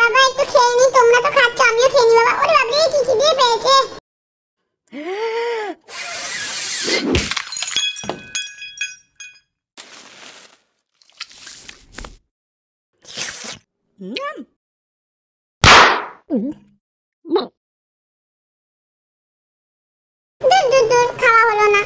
বাবা একটু খেয়ে নি, তোমরা তো খাচ্ছ আমিও খেয়ে নি বাবা। ওরে বাবা কি খিদে পেয়েছে। দূর দূর দূর, খাওয়া হলো না।